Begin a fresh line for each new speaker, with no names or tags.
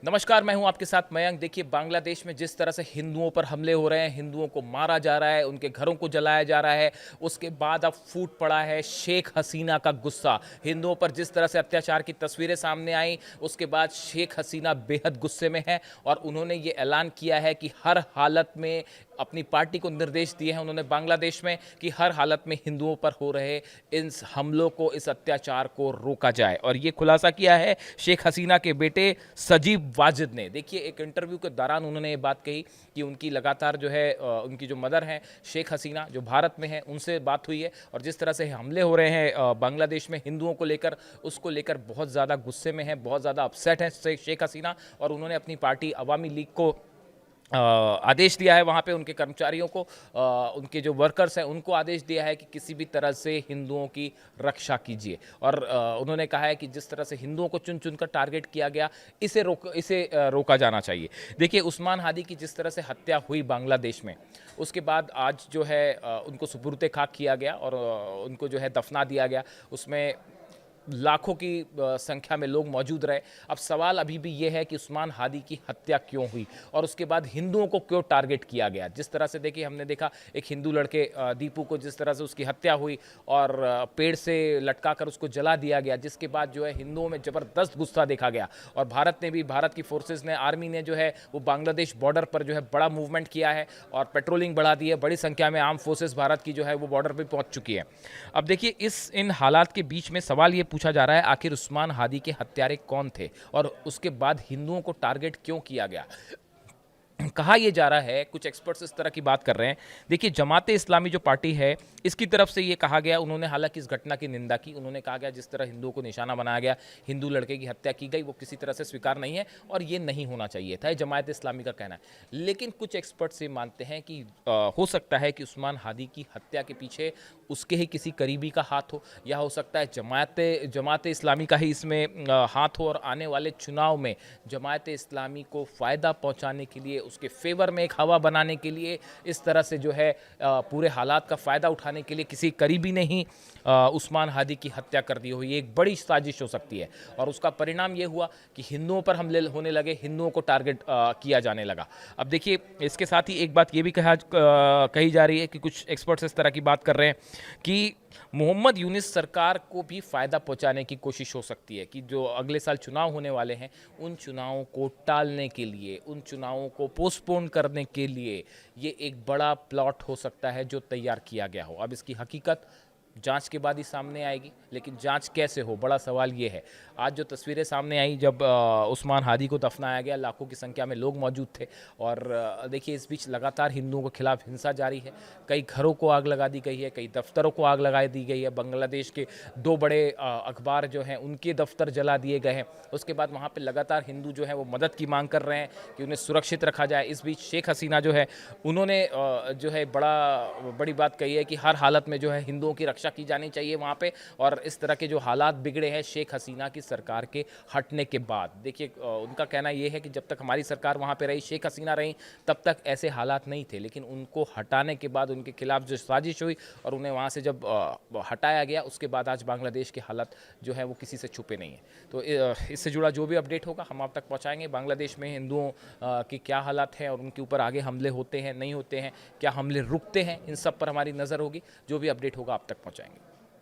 नमस्कार, मैं हूं आपके साथ मयंक। देखिए, बांग्लादेश में जिस तरह से हिंदुओं पर हमले हो रहे हैं, हिंदुओं को मारा जा रहा है, उनके घरों को जलाया जा रहा है, उसके बाद अब फूट पड़ा है शेख हसीना का गुस्सा। हिंदुओं पर जिस तरह से अत्याचार की तस्वीरें सामने आई, उसके बाद शेख हसीना बेहद गुस्से में है और उन्होंने ये ऐलान किया है कि हर हालत में अपनी पार्टी को निर्देश दिए हैं उन्होंने बांग्लादेश में कि हर हालत में हिंदुओं पर हो रहे इन हमलों को, इस अत्याचार को रोका जाए। और ये खुलासा किया है शेख हसीना के बेटे सजीब वाजिद ने। देखिए, एक इंटरव्यू के दौरान उन्होंने ये बात कही कि उनकी लगातार जो है उनकी जो मदर हैं शेख हसीना, जो भारत में है, उनसे बात हुई है और जिस तरह से हमले हो रहे हैं बांग्लादेश में हिंदुओं को लेकर, उसको लेकर बहुत ज़्यादा गुस्से में है, बहुत ज़्यादा अपसेट है शेख हसीना। और उन्होंने अपनी पार्टी अवामी लीग को आदेश दिया है, वहाँ पे उनके कर्मचारियों को, उनके जो वर्कर्स हैं उनको आदेश दिया है कि किसी भी तरह से हिंदुओं की रक्षा कीजिए। और उन्होंने कहा है कि जिस तरह से हिंदुओं को चुन चुनकर टारगेट किया गया, इसे रोका जाना चाहिए। देखिए, उस्मान हादी की जिस तरह से हत्या हुई बांग्लादेश में, उसके बाद आज जो है उनको सुपुर्द खाक किया गया और उनको जो है दफना दिया गया। उसमें लाखों की संख्या में लोग मौजूद रहे। अब सवाल अभी भी ये है कि उस्मान हादी की हत्या क्यों हुई और उसके बाद हिंदुओं को क्यों टारगेट किया गया। जिस तरह से देखिए, हमने देखा एक हिंदू लड़के दीपू को जिस तरह से उसकी हत्या हुई और पेड़ से लटका कर उसको जला दिया गया, जिसके बाद जो है हिंदुओं में ज़बरदस्त गुस्सा देखा गया। और भारत की फोर्सेज ने, आर्मी ने जो है वो बांग्लादेश बॉर्डर पर जो है बड़ा मूवमेंट किया है और पेट्रोलिंग बढ़ा दी है। बड़ी संख्या में आर्म फोर्सेज भारत की जो है वो बॉर्डर पर पहुंच चुकी है। अब देखिए, इन हालात के बीच में सवाल ये पूछा जा रहा है, आखिर उस्मान हादी के हत्यारे कौन थे और उसके बाद हिंदुओं को टारगेट क्यों किया गया। कहा यह जा रहा है, कुछ एक्सपर्ट्स इस तरह की बात कर रहे हैं। देखिए, जमाते इस्लामी जो पार्टी है, इसकी तरफ से ये कहा गया, उन्होंने हालांकि इस घटना की निंदा की। उन्होंने कहा गया जिस तरह हिंदुओं को निशाना बनाया गया, हिंदू लड़के की हत्या की गई, वो किसी तरह से स्वीकार नहीं है और ये नहीं होना चाहिए था, जमात इस्लामी का कहना है। लेकिन कुछ एक्सपर्ट्स ये मानते हैं कि हो सकता है कि उस्मान हादी की हत्या के पीछे उसके ही किसी करीबी का हाथ हो, या हो सकता है जमात इस्लामी का ही इसमें हाथ हो और आने वाले चुनाव में जमात इस्लामी को फ़ायदा पहुंचाने के लिए, उसके फेवर में एक हवा बनाने के लिए, इस तरह से जो है पूरे हालात का फ़ायदा उठाने के लिए किसी करीबी ने ही उस्मान हादी की हत्या कर दी हो। ये एक बड़ी साजिश हो सकती है और उसका परिणाम ये हुआ कि हिंदुओं पर हमले होने लगे, हिंदुओं को टारगेट किया जाने लगा। अब देखिए, इसके साथ ही एक बात ये भी कही जा रही है कि कुछ एक्सपर्ट्स इस तरह की बात कर रहे हैं कि मोहम्मद यूनिस सरकार को भी फ़ायदा पहुंचाने की कोशिश हो सकती है कि जो अगले साल चुनाव होने वाले हैं, उन चुनावों को टालने के लिए, उन चुनावों को पोस्टपोन करने के लिए ये एक बड़ा प्लॉट हो सकता है जो तैयार किया गया हो। अब इसकी हकीकत जांच के बाद ही सामने आएगी, लेकिन जांच कैसे हो, बड़ा सवाल ये है। आज जो तस्वीरें सामने आई जब उस्मान हादी को दफनाया गया, लाखों की संख्या में लोग मौजूद थे और देखिए, इस बीच लगातार हिंदुओं के खिलाफ हिंसा जारी है। कई घरों को आग लगा दी गई है, कई दफ्तरों को आग लगा दी गई है। बांग्लादेश के 2 बड़े अखबार जो हैं उनके दफ्तर जला दिए गए हैं। उसके बाद वहाँ पर लगातार हिंदू जो है वो मदद की मांग कर रहे हैं कि उन्हें सुरक्षित रखा जाए। इस बीच शेख हसीना जो है, उन्होंने जो है बड़ी बात कही है कि हर हालत में जो है हिंदुओं की रक्षा की जानी चाहिए वहाँ पे। और इस तरह के जो हालात बिगड़े हैं शेख हसीना की सरकार के हटने के बाद, देखिए उनका कहना यह है कि जब तक हमारी सरकार वहाँ पे रही, शेख हसीना रही, तब तक ऐसे हालात नहीं थे, लेकिन उनको हटाने के बाद, उनके खिलाफ जो साजिश हुई और उन्हें वहाँ से जब हटाया गया, उसके बाद आज बांग्लादेश के हालात जो है वो किसी से छुपे नहीं है। तो इससे जुड़ा जो भी अपडेट होगा हम आप तक पहुँचाएंगे। बांग्लादेश में हिंदुओं के क्या हालात हैं और उनके ऊपर आगे हमले होते हैं, नहीं होते हैं, क्या हमले रुकते हैं, इन सब पर हमारी नज़र होगी। जो भी अपडेट होगा आप तक पहुँचाएंगे।